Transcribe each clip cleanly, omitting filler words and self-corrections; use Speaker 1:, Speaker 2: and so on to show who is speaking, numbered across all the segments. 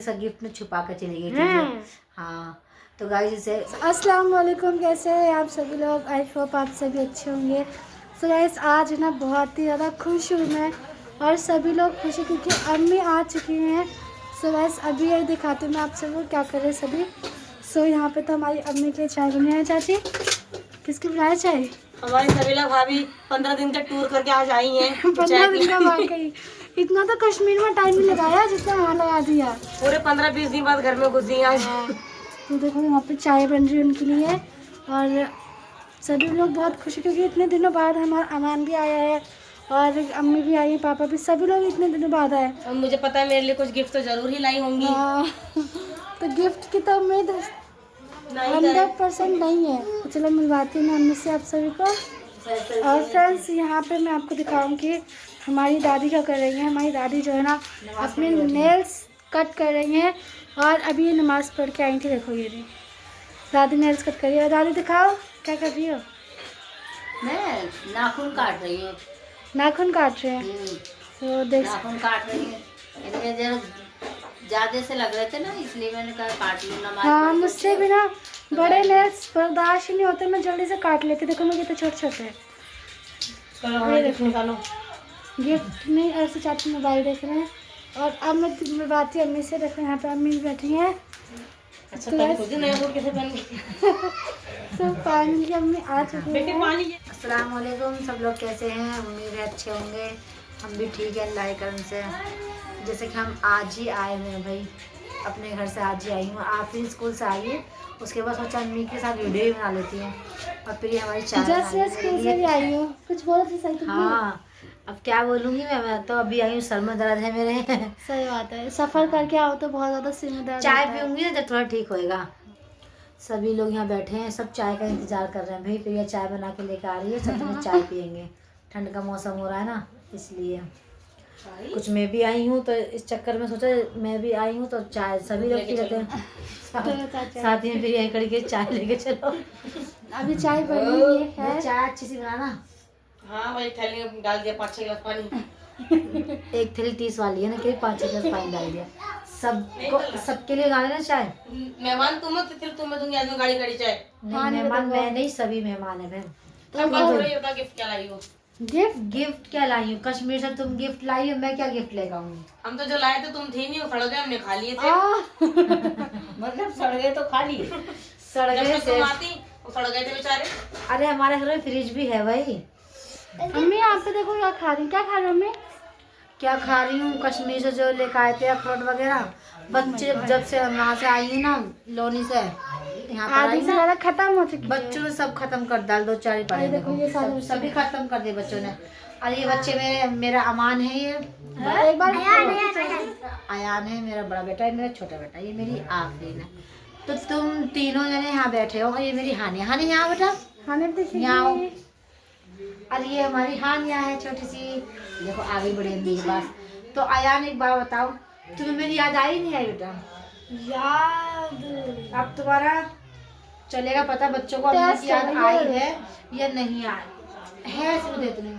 Speaker 1: ऐसा गिफ्ट में छुपा कर चली गई थी। हाँ तो गाइस इसे
Speaker 2: अस्सलाम वालेकुम, कैसे हैं आप सभी लोग। आई होप आप सभी अच्छे होंगे। सो गाइस आज ना बहुत ही ज़्यादा खुश हूँ मैं और सभी लोग खुश हैं क्योंकि अम्मी आ चुकी हैं। सो गाइस अभी ये दिखाती हूँ मैं आप सभी को क्या कर रहे हैं सभी। सो यहाँ पे तो हमारी अम्मी के चाय बनी है। चाची किसकी बनाया चाय?
Speaker 3: हमारी सबीला भाभी 15 दिन का टूर करके आज आई हैं।
Speaker 2: 15 दिन का वाकई इतना तो कश्मीर में टाइम नहीं लगाया जितना यहाँ लगा दिया।
Speaker 3: पूरे 15-20 दिन बाद घर में घुसी आज।
Speaker 2: तो देखो यहाँ पे चाय बन रही है उनके लिए और सभी लोग बहुत खुश हैं क्योंकि इतने दिनों बाद हमारा अमान भी आया है और अम्मी भी आई है, पापा भी, सभी लोग इतने दिनों बाद आए।
Speaker 3: अब मुझे पता है मेरे लिए कुछ गिफ्ट तो जरूर ही लाई होंगी।
Speaker 2: तो गिफ्ट की तो उम्मीद 100% नहीं है। तो चलो मिलवाती हूँ मैं अम्मी से आप सभी को। और फ्रेंड्स यहाँ पे मैं आपको दिखाऊंगी हमारी दादी क्या कर रही है। हमारी दादी जो है ना अपने नेल्स कट कर रही हैं और अभी ये नमाज़ पढ़ के आई थी। देखो ये नहीं दादी नेल्स कट कर रही है। दादी दिखाओ क्या कर रही हो?
Speaker 1: मैं नाखून काट रही हूँ।
Speaker 2: नाखून काट रहे हैं। तो देख
Speaker 1: नाखून काट रही हूँ, इनमें जरा ज्यादा से लग रहे थे ना, इसलिए मैंने कहा काट लूँ नमाज।
Speaker 2: हाँ मुझसे भी ना बड़े नेल्स बर्दाश्त ही नहीं होते, मैं जल्दी से काट लेती। देखो मैं कितने छोटे छोटे हैं।
Speaker 3: निकालो।
Speaker 2: गिफ्ट नहीं ऐसे चाची मोबाइल देख रहे हैं और अब मैं मिलवाती हूँ अम्मी से। देखो यहाँ पे अम्मी भी बैठी हैं।
Speaker 3: अच्छा पहले खुद ही नया सूट कैसे पहन गई?
Speaker 2: तो फाइनली अम्मी आ चुकी है।
Speaker 1: अस्सलाम वालेकुम, सब लोग कैसे हैं? उम्मीद है अच्छे होंगे। हम भी ठीक है अल्लाह के करम से। जैसे कि हम आज ही आए हुए हैं भाई, अपने घर से आज ही आई हूँ। आप फिर स्कूल से आई है, उसके बाद सोचा अम्मी के साथ वीडियो भी बना लेती हूँ और फिर ये हमारी चाय
Speaker 2: जैसे स्कूल से भी आई हूँ कुछ बोलो तो सही।
Speaker 1: हाँ अब क्या बोलूँगी मैं तो अभी आई हूँ, सर में दर्द है मेरे।
Speaker 2: सही बात है, सफर करके आओ तो बहुत ज्यादा सिर में दर्द
Speaker 1: चाय
Speaker 2: होता है।
Speaker 1: पीऊँगी ना जब थोड़ा ठीक होएगा। सभी लोग यहाँ बैठे हैं, सब चाय का इंतजार कर रहे हैं। भाई प्रिया चाय बना के लेकर आ रही है, सब में चाय पियेंगे। ठंड का मौसम हो रहा है ना, इसलिए कुछ मैं भी आई हूँ तो इस चक्कर में सोचा मैं भी आई हूँ तो चाय सभी लोग पी लेते हैं। साथ में फिर यही करके चाय लेके चलो।
Speaker 2: अभी चाय बन रही है।
Speaker 1: चाय अच्छी सी बनाना।
Speaker 3: हाँ वही थैली में डाल दिया 5-6 गिलास पानी।
Speaker 1: एक थैली 30 वाली है ना, कि 5-6 गिलास पानी डाल दिया। सबको सबके लिए डाले ना चाय।
Speaker 3: मेहमान तुम हो तो तुम्हें दूंगी आज मैं गाड़ी चाय।
Speaker 1: नहीं मेहमान मैं नहीं, सभी मेहमान है बहन।
Speaker 3: अब बात हो रही है, गिफ्ट क्या लाई हो?
Speaker 1: गिफ्ट क्या लाई हूँ? कश्मीर से तुम गिफ्ट लाई हो, मैं क्या गिफ्ट लेकर आऊंगी?
Speaker 3: हम तो जो लाए थे तुम थी नहीं, सड़ गए, हमने खा लिए थे।
Speaker 1: मतलब सड़ गए तो खा लिए। सड़
Speaker 3: जब
Speaker 1: गए
Speaker 3: तक तुम आती वो सड़ गए थे बेचारे।
Speaker 1: अरे हमारे घर में फ्रिज भी है भाई।
Speaker 2: अम्मी यहाँ पे देखो क्या खा रही, क्या खा रही हो अम्मी?
Speaker 1: क्या खा रही हूँ? कश्मीर से जो लेकर आए थे अखरोट वगैरह। बच्चे जब से हम यहाँ से आई हूँ ना लोनी से, यहाँ पर
Speaker 2: आधी
Speaker 1: आई
Speaker 2: से
Speaker 1: ना,
Speaker 2: ज्यादा खत्म हो चुकी है।
Speaker 1: बच्चों ने सब खत्म कर डाल। 2-4 ही पड़े
Speaker 2: देखो ये सारे
Speaker 1: सभी खत्म कर दिए बच्चों ने। और ये बच्चे मेरा अमान है, ये
Speaker 2: एक बार
Speaker 1: अयान है मेरा बड़ा बेटा, है मेरा छोटा बेटा, ये मेरी आफरीन है। तो तुम तीनों जने यहाँ बैठे हो। ये मेरी हानिया, हानिया यहाँ बेटा,
Speaker 2: खाने देखिए
Speaker 1: यहाँ आओ। और ये हमारी हानिया है छोटी सी, देखो आगे बढ़े अम्मी के पास। तो अयान एक बार बताओ, तुम्हें मेरी याद आई नहीं आई बेटा?
Speaker 2: याद
Speaker 1: अब तुम्हारा चलेगा पता बच्चों को अम्मी की याद आई है या नहीं आई है। सुन दे तुम्हें,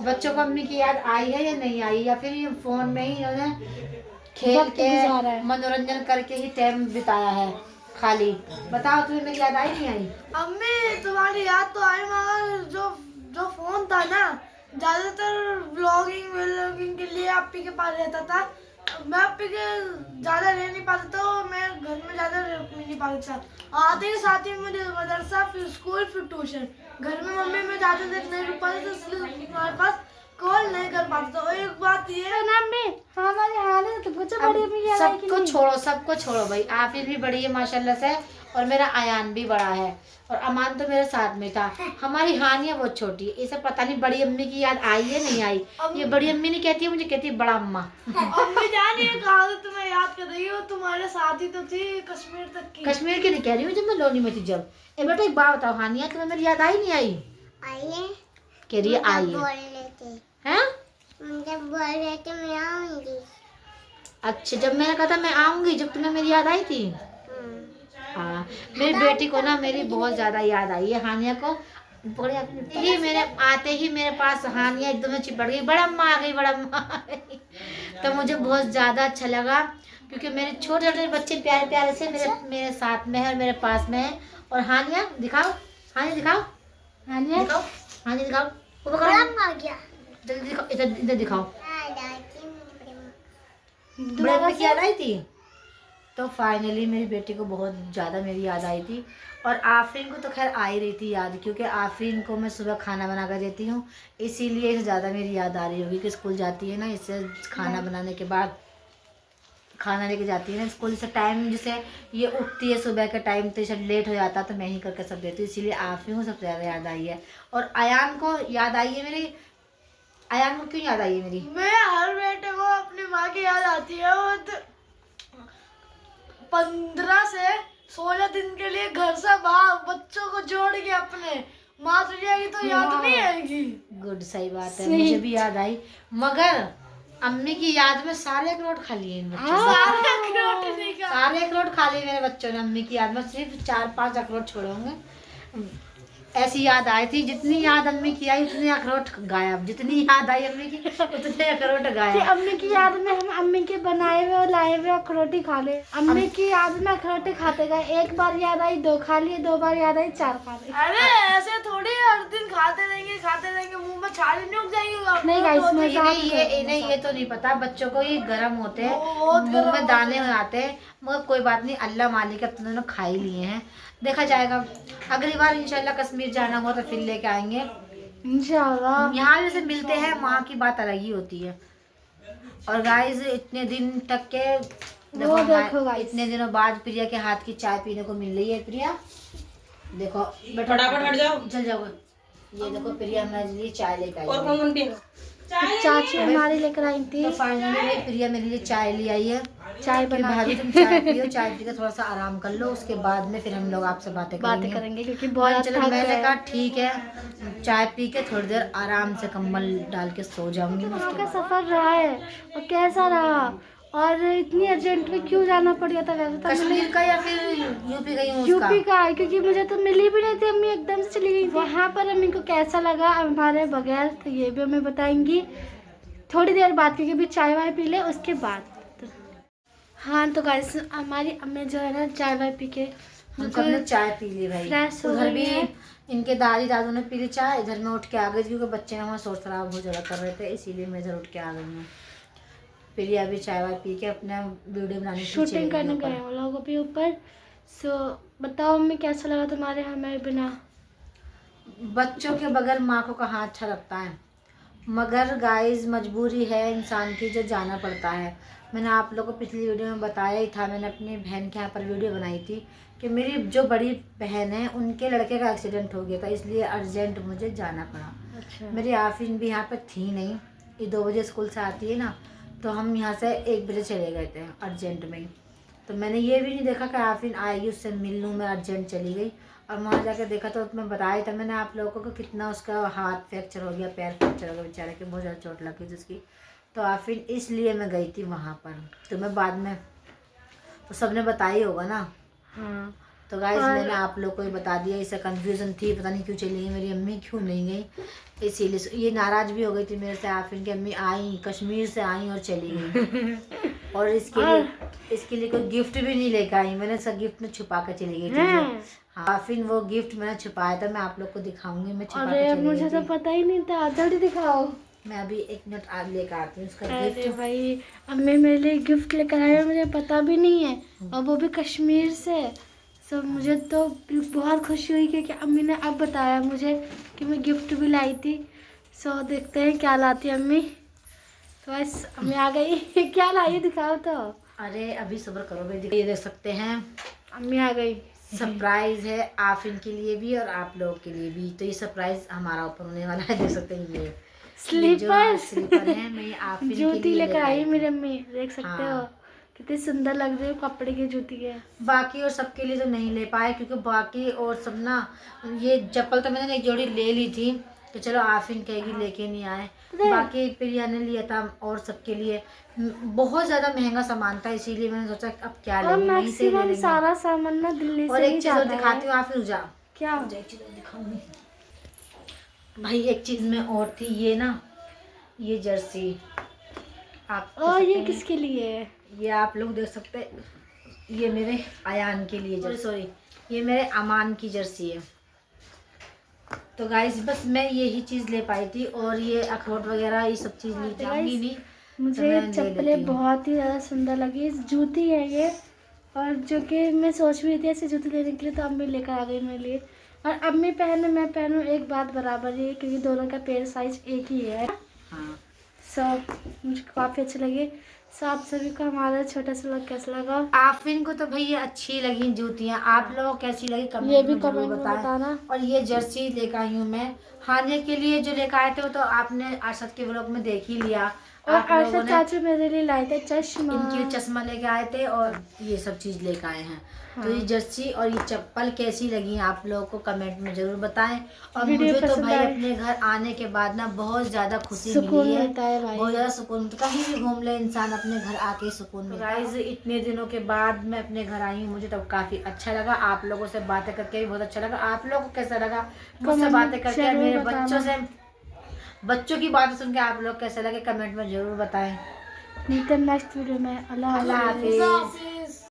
Speaker 1: बच्चों को अम्मी की याद आई है या नहीं आई, या फिर ये फोन में ही खेल के मनोरंजन करके ही टाइम बिताया है खाली? बताओ तुम्हें मेरी याद आई नहीं आई?
Speaker 2: अम्मी तुम्हारी याद तो आई मगर जो फोन था ना ज्यादातर व्लॉगिंग के लिए आपी के पास रहता था। मैं आपी के ज्यादा रह नहीं पाता था, मैं घर में ज्यादा रह नहीं पाता था। आते के साथ ही मुझे मदरसा, फिर स्कूल, फिर ट्यूशन। घर में मम्मी में ज्यादा देर नहीं रुक पाती, तो इसलिए तुम्हारे पास कॉल नहीं कर पाता था। और एक बात ये है ना अम्मी, हमारी हालत तो कुछ बड़ी अम्मी है।
Speaker 1: सबको छोड़ो भाई। आफिर भी बड़ी है माशाल्लाह से और मेरा अयान भी बड़ा है और अमान तो मेरे साथ में था। हमारी हानिया बहुत छोटी है, इसे पता नहीं बड़ी अम्मी की याद आई है नहीं आई। ये बड़ी अम्मी नहीं कहती है, मुझे कहती है बड़ा अम्मा।
Speaker 2: अम्मी जान ये कहा तो तुम्हें याद कर रही हो, तुम्हारे साथ ही तो थी कश्मीर तक की।
Speaker 1: कश्मीर की नहीं कह रही हूँ, जब मैं लोनी में थी जब। ए बेटा एक बात बताओ हानिया, तुम्हें मेरी याद आई नहीं आई?
Speaker 4: आई है,
Speaker 1: कह रही है आई है।
Speaker 4: बोल रहे थे,
Speaker 1: हैं?
Speaker 4: मुझे बोल रहे थे मैं आऊंगी।
Speaker 1: अच्छा जब मैंने कहा था मैं आऊंगी, जब तुम्हें मेरी याद आई थी। हाँ मेरी बेटी को ना मेरी बहुत ज्यादा याद आई है, हानिया को। बड़े ही मेरे आते ही मेरे पास हानिया एकदम चिपट गई, बड़ा अम्मा आ गई, बड़ा अम्मा आ गई। तो मुझे बहुत ज्यादा अच्छा लगा क्योंकि मेरे छोटे छोटे बच्चे प्यारे प्यारे से मेरे साथ में है और मेरे पास में है। और हानिया दिखाओ, हानिया दिखाओ, हानिया दिखाओ, हानिया दिखाओ, ऊपर करो,
Speaker 4: आ गया
Speaker 1: जल्दी दिखाओ, इधर इधर दिखाओ।
Speaker 4: दादी
Speaker 1: बड़े में की याद आई थी। तो फाइनली मेरी बेटी को बहुत ज़्यादा मेरी याद आई थी। और आफरीन को तो खैर आ ही रही थी याद, क्योंकि आफरीन को मैं सुबह खाना बना कर देती हूँ, इसीलिए इसे ज़्यादा मेरी याद आ रही होगी कि स्कूल जाती है ना, इससे खाना बनाने के बाद खाना लेके जाती है ना स्कूल से टाइम, जैसे ये उठती है सुबह के टाइम तो सब लेट हो जाता तो मैं ही करके सब देती हूँ, इसीलिए आफरीन को सबसे ज़्यादा याद आई है। और अयान को याद आई है मेरी। अयान को क्यों याद आई है मेरी?
Speaker 2: मैं हर बेटे को अपनी माँ की याद आती है। वो 15 से 16 दिन के लिए घर से बाहर बच्चों को जोड़ के अपने माँ चली जाएगी तो याद नहीं आएगी।
Speaker 1: गुड, सही बात है, मुझे भी याद आई। मगर अम्मी की याद में सारे अखरोट खा लिए इन बच्चों ने। सारे अखरोट खा लिए मेरे बच्चों ने अम्मी की याद में, सिर्फ 4-5 अखरोट छोड़े होंगे। ऐसी याद आई थी, जितनी याद अम्मी की आई उतने अखरोट गायब, जितनी याद आई अम्मी की उतने अखरोट गायब।
Speaker 2: अम्मी की याद में हम अम्मी के बनाए हुए और लाए हुए अखरोटी खा ले। अम्मी की याद में अखरोटी खाते गए, एक बार याद आई 2 खा लिए, 2 बार याद आई 4 खा लिए। अरे ऐसे थोड़ी हर दिन खाते रहेंगे मुंह में छाले नहीं उग जाएंगे। नहीं गाइस,
Speaker 1: इन्हें ये तो नहीं पता, बच्चों को ये गर्म होते हैं, मुंह में दाने हो जाते हैं, मगर कोई बात नहीं, अल्लाह मालिक अब तुमने खा ही लिए हैं, देखा जाएगा। अगली बार इंशाल्लाह कश्मीर जाना हुआ तो फिर लेके आएंगे
Speaker 2: इंशाल्लाह।
Speaker 1: यहाँ जैसे मिलते हैं वहाँ की बात अलग ही होती है। और गाइस इतने दिन तक के देखो इतने दिनों बाद प्रिया के हाथ की चाय पीने को मिल रही है। प्रिया देखो,
Speaker 3: फटाफट हट जाओ,
Speaker 1: चल जाओ। ये देखो प्रिया मेरे लिए चाय लेकर आई
Speaker 3: और
Speaker 1: है।
Speaker 3: कौन भी
Speaker 2: चाची हमारी लेकर आई थी।
Speaker 1: तो फाइनली प्रिया मेरे लिए चाय ले आई है।
Speaker 2: चाय
Speaker 1: कि
Speaker 2: बना
Speaker 1: भाभी तुम चाय पियो, चाय पी के थोड़ा सा आराम कर लो, उसके बाद में फिर हम लोग आपसे बातें
Speaker 2: करेंगे क्योंकि बहुत
Speaker 1: चलो मैंने कहा ठीक है, चाय पी के थोड़ी देर आराम से कंबल डाल के सो जाऊंगी।
Speaker 2: का सफर रहा है और कैसा रहा, और इतनी अर्जेंट में क्यों जाना पड़ गया था? वैसे तो
Speaker 1: कश्मीर का या फिर यूपी गई हूँ
Speaker 2: यूपी का, क्योंकि मुझे तो मिली भी नहीं थी, अम्मी एकदम से चली गई। वहाँ पर अम्मी को कैसा लगा हमारे बगैर, तो ये भी हमें बताएंगी थोड़ी देर बाद, क्योंकि भी चाय वाय पी ले उसके बाद। हाँ तो गाइस हमारी अम्मी जो है ना चाय वाय पी के
Speaker 1: हम सबने चाय पी ली भाई।
Speaker 2: फ्रेश हो
Speaker 1: उधर
Speaker 2: गई
Speaker 1: भी
Speaker 2: है।
Speaker 1: इनके दादी दादू ने पी ली चाय, इधर मैं उठ के आ गई क्योंकि बच्चे ना वहाँ शोर शराब बहुत ज़्यादा कर रहे थे, इसीलिए मैं इधर उठ के आ गई हूँ। प्रिया भी चाय वाय पी के अपना वीडियो बनाने
Speaker 2: शूटिंग करने गए वो लोगों के ऊपर। सो बताओ अम्मी कैसा लगा तुम्हारे हमारे बिना?
Speaker 1: बच्चों के बगैर माँ को कहाँ अच्छा लगता है, मगर गाइस मजबूरी है इंसान की जो जाना पड़ता है। मैंने आप लोगों को पिछली वीडियो में बताया ही था, मैंने अपनी बहन के यहाँ पर वीडियो बनाई थी कि मेरी जो बड़ी बहन है उनके लड़के का एक्सीडेंट हो गया था, इसलिए अर्जेंट मुझे जाना पड़ा।
Speaker 2: अच्छा।
Speaker 1: मेरी आफरीन भी यहाँ पर थी नहीं, ये 2 बजे स्कूल से आती है ना, तो हम यहाँ से 1 बजे चले गए थे अर्जेंट में ही। तो मैंने ये भी नहीं देखा कि आफरीन आएगी उससे मिल लूँ, मैं अर्जेंट चली गई। और वहाँ जाकर देखा तो मैं बताया था मैंने आप लोगों को कितना उसका हाथ फ्रैक्चर हो गया, पैर फ्रैक्चर हो गया, बेचारे के बहुत ज़्यादा चोट लग गई जिसकी। तो आफरीन इसलिए मैं गई थी वहाँ पर, तो मैं बाद में तो सबने बताया ही होगा ना।
Speaker 2: हाँ
Speaker 1: तो गाइस मैंने आप लोग को ही बता दिया, इससे कंफ्यूजन थी, पता नहीं क्यों चली गई मेरी अम्मी, क्यों नहीं गई, इसीलिए ये नाराज़ भी हो गई थी मेरे से। आफरीन की अम्मी आई कश्मीर से आई और चली गई और इसके लिए कोई गिफ्ट भी नहीं लेकर आई, मैंने सब गिफ्ट में छुपा कर चली गई थी। हाँ आफरीन वो गिफ्ट मैंने छुपाया था, मैं आप लोग को दिखाऊंगी, मैं छुपा के चली
Speaker 2: मुझे तो पता ही नहीं था, जल्दी दिखाओ।
Speaker 1: मैं अभी 1 मिनट आज लेकर आती हूँ उसका
Speaker 2: अरे
Speaker 1: गिफ्ट।
Speaker 2: भाई अम्मी मेरे लिए गिफ्ट लेकर आए हैं, मुझे पता भी नहीं है, और वो भी कश्मीर से। सो मुझे तो बहुत खुशी हुई क्योंकि अम्मी ने अब बताया मुझे कि मैं गिफ्ट भी लाई थी। सो देखते हैं क्या लाती है अम्मी। तो बस अम्मी आ गई क्या लाई दिखाओ तो।
Speaker 1: अरे अभी सब्र करो भाई, ये देख सकते हैं
Speaker 2: अम्मी आ गई।
Speaker 1: सरप्राइज है आफरीन के लिए भी और आप लोगों के लिए भी। तो ये सरप्राइज हमारा ओपन होने वाला है, देख सकते हैं ये स्लीपर है, मैं ये आफरीन के
Speaker 2: जूती
Speaker 1: लिए
Speaker 2: लेकर आई मेरी अम्मी, देख सकते
Speaker 1: हाँ।
Speaker 2: हो कितनी सुंदर लग रही है, कपड़े की जूती है।
Speaker 1: बाकी और सबके लिए तो नहीं ले पाए क्योंकि बाकी और सब ना, ये चप्पल तो मैंने एक जोड़ी ले ली थी तो चलो आफरीन कहेगी लेके नहीं आए, बाकी प्रिया ने लिया था और सबके लिए बहुत ज्यादा महंगा सामान था, इसीलिए मैंने सोचा अब क्या लेंगे, वहीं से ले लेंगे।
Speaker 2: सारा सामान ना दिल्ली
Speaker 1: और
Speaker 2: से
Speaker 1: एक चीज और दिखाती हूँ आफरीन, जा
Speaker 2: क्या
Speaker 1: एक चीज और दिखाऊंगी भाई, एक चीज में और थी, ये ना ये जर्सी आप
Speaker 2: और ये किसके लिए है?
Speaker 1: ये आप लोग देख सकते हैं, ये मेरे अयान के लिए सॉरी ये मेरे अमान की जर्सी है। तो गाइस बस मैं यही चीज़ ले पाई थी, और ये अखरोट वगैरह ये सब चीज़ ली जाऊंगी नहीं।
Speaker 5: मुझे चप्पलें बहुत ही ज़्यादा सुंदर लगी। जूती है ये, और जो कि मैं सोच भी थी ऐसे जूती लेने के लिए, तो अम्मी लेकर आ गई मेरे लिए। और अम्मी पहने मैं पहनूं एक बात बराबर ही है, क्योंकि दोनों का पैर साइज एक ही है।
Speaker 1: हाँ
Speaker 5: सब मुझे काफ़ी अच्छी लगी। सो आप सभी को हमारा छोटा सा लोग कैसा लगा,
Speaker 1: आफरीन को तो भैया अच्छी लगी जूतियाँ, आप लोगों को कैसी लगी
Speaker 5: ये
Speaker 1: कमेंट
Speaker 5: भी
Speaker 1: में जरूर
Speaker 5: कमेंट में
Speaker 1: बताएं।
Speaker 5: बताना।
Speaker 1: और ये जर्सी लेकर आई हूँ मैं हाने के लिए, जो लेकर आए थे वो तो आपने अरशद के व्लॉग में देख ही लिया।
Speaker 5: और
Speaker 1: आप लोगों
Speaker 5: अरशद
Speaker 1: ने
Speaker 5: चाचू मेरे लिए लाए थे चश्मा।
Speaker 1: इनके लिए चश्मा लेके आए थे, और ये सब चीज़ लेकर आए हैं। तो ये जर्सी और ये चप्पल कैसी लगी आप लोगों को कमेंट में जरूर बताएं। और
Speaker 5: वीडियो
Speaker 1: मुझे तो
Speaker 5: पसंद
Speaker 1: भाई
Speaker 5: आए।
Speaker 1: अपने घर आने के बाद ना बहुत ज़्यादा खुशी
Speaker 5: सुकून
Speaker 1: मिली है,
Speaker 5: मिलता है भाई।
Speaker 1: बहुत ज़्यादा सुकून मिलता है। कहीं भी घूम ले इंसान अपने घर आके सुकून मिलता है। गाइस इतने दिनों के बाद मैं अपने घर आई हूँ, मुझे तो काफ़ी अच्छा लगा। आप लोगों से बातें करके भी बहुत अच्छा लगा। आप लोगों को कैसा लगा मुझसे
Speaker 5: कमेंट
Speaker 1: बातें करके,
Speaker 5: जरूर
Speaker 1: मेरे
Speaker 5: बताना।
Speaker 1: बच्चों की बातें सुन के आप लोग कैसे लगे कमेंट में जरूर बताएं।
Speaker 5: मिलते हैं नेक्स्ट वीडियो में। अल्लाह
Speaker 1: अल्लाह
Speaker 5: हाफिज़।
Speaker 1: हाफिज़।